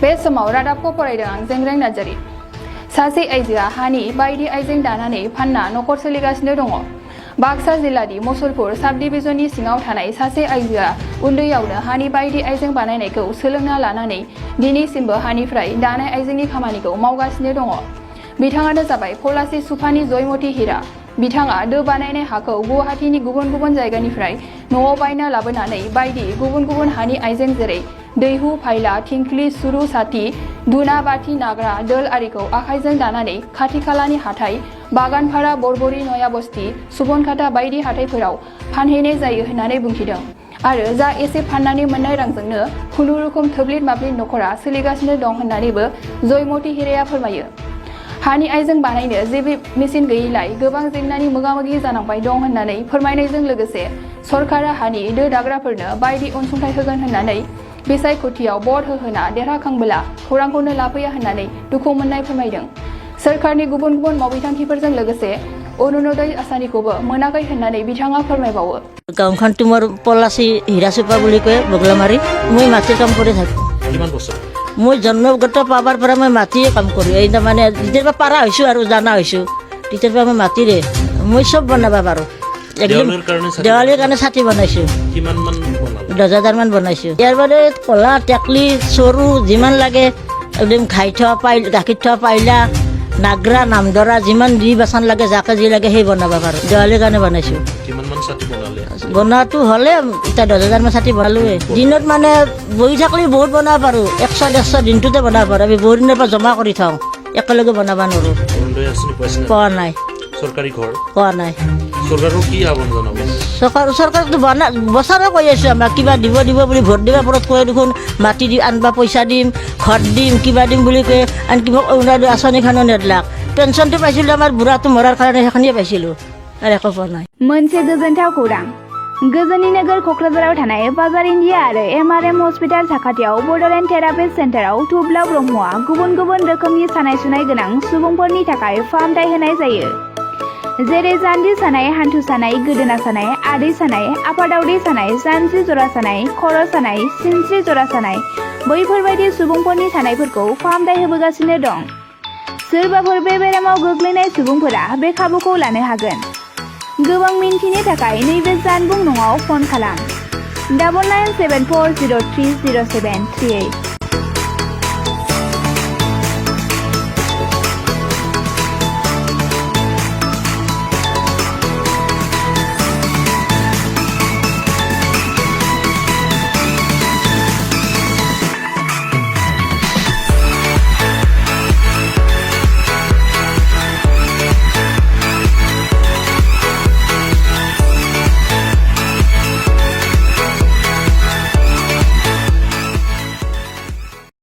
बे समाव रादाबखौ फरायदों आं जेंग्रें नार्जारि। सासे आइजोआ हानि बायदि आइजें दानानै फानना नखर सोलिगासिनो दङ। बाक्सा जिल्लानि मुसलपुर साब डिभिजननि सिङाव थानाय सासे आइजोआ उन्दैयावनो हानि बायदि आइजें बानायनायखौ सोलोंना लानानै दिनैसिमबो हानिफ्राय दानाय आइजेंनि खामानिखौ मावगासिनो दङ। बिथाङानो जाबाय पलासि सुफानि जयमती हिरा। बिथाङा दो बानायनाय हाखौ गुवाहाटीनि गुबुन गुबुन जायगानिफ्राय न'आव बायना लाबोनानै बायदि गुबुन गुबुन हानि आइजें जेरै दैहु, फायला, थिंख्लि, सुरु, साथि, धुना, बाथि, नाग्रा, दोल आरिखौ आखाइजों दानानै खाथि खालानि हाथाइ बागानपारा, बरबरी, नयाबस्ती, सुबनखाता बायदि हाथाइफोराव फानहैनाय जायो होननानै बुंथिदों। आरो जा एसे फाननानै मोननाय रांजोंनो खुनुरुखुम थोब्लिद माब्लिद नखरा सोलिगासिनो दं होननानैबो जयमती हिराया फोरमायो। हानि आइजें बानायनो जेबो मेसिन गैयैलाय गोबां जेंनानि मोगा-मोगि जानांबाय दं होननानै फोरमायनायजों लोगोसे सरकारा हानि दो दाग्राफोरनो बायदि अनसुंथाइ होगोन होननानै बिसायख'थियाव भट होहोना देरहाखांबोला खौरांखौनो लाफैया होननानै दुखु मोननाय फोरमायदों। सोरखारनि गुबुन गुबुन मावबिथांखिफोरजों लोगोसे अरुणोदय आसानिखौबो मोनाखै होननानै बिथाङा फोरमायबावो। गाँवখন তোমাৰ পলাচী হীৰাচোপা বুলি কয় বগলামাৰী। মই মাটিৰ কাম কৰি থাকোঁ। কিমান বছৰ? মই জন্মগত পাবাৰ পৰা মই মাটিয়ে কাম কৰোঁ। এই তাৰমানে যেতিয়াৰ পৰা পাৰা হৈছোঁ আৰু জানা হৈছোঁ তেতিয়াৰ পৰা মই মাটিৰে মই চব বনাব পাৰোঁ। দেৱালীৰ কাৰণে ছাতি বনাইছোঁ। কিমান মান বনালে? 10,000 মান বনাইছোঁ। ইয়াৰ বাদে কলা, টেকলি, চৰু যিমান লাগে একদম ঘাই থোৱা গাখীৰ থোৱা পাইলা, নাগৰা, নামদৰা যিমান যি বাচন লাগে যাকে যি লাগে সেই বনাব পাৰোঁ। দেৱালীৰ কাৰণে বনাইছোঁ। কিমান মান ছাতি বনালে? বনোৱাটো হ'লে এতিয়া 10,000 মান ছাতি বনালোৱে। দিনত মানে বহি থাকিলে বহুত বনাব পাৰোঁ। 100-150 দিনটোতে বনাব পাৰোঁ। আমি বহুত দিনৰ পৰা জমা কৰি থওঁ, একেলগে বনাব নোৱাৰোঁ। অৰুণোদয় আঁচনি পাইছে নে? পোৱা নাই। চৰকাৰী ঘৰ পোৱা নাই। চৰকাৰক কি আহ্বান জনাব? চৰকাৰকতো বছৰে কৈ আছোঁ আমাক কিবা দিব বুলি ভোট দিবা পৰত কৈ দেখোন মাটি দি আনবা পইচা দিম, ঘৰ দিম, কিবা দিম বুলি কৈ আনকি মোক অৰুণোদয় আঁচনিখনো নেদলাক। পেঞ্চনটো পাইছিলোঁ আমাৰ বুঢ়াটো মৰাৰ কাৰণে সেইখিনিয়ে পাইছিলোঁ আৰু একো পোৱা নাই। मोनसे गोजोनथाव खौरां। गोजोननि नोगोर क'क्राझाराव थानाय बाजार इन्डिया आरो MRM हस्पिटाल साखाथियाव बड'लेण्ड थेरापिस्ट सेन्टाराव थुब्ला ब्रह्मआ गुबुन गुबुन रोखोमनि सानाय सुनाय गोनां सुबुंफोरनि थाखाय फाहामथाय होनाय जायो। जेरै जान्जि सानाय, हान्थु सानाय, गोदोना सानाय, आदै सानाय, आफादावदै सानाय, जानजि जरा सानाय, खर' सानाय, सिनस्रि जरा सानाय बैफोरबायदि सुबुंफोरनि सानायफोरखौ फाहामथाय होबोगासिनो दं। सोरबाफोर बे बेरामाव गोग्लैनाय सुबुंफोरा बे खाबुखौ लानो हागोन। गोबां मिन्थिनो थाखाय नैबे जानबुं नङाव फन खालाम 9974030738।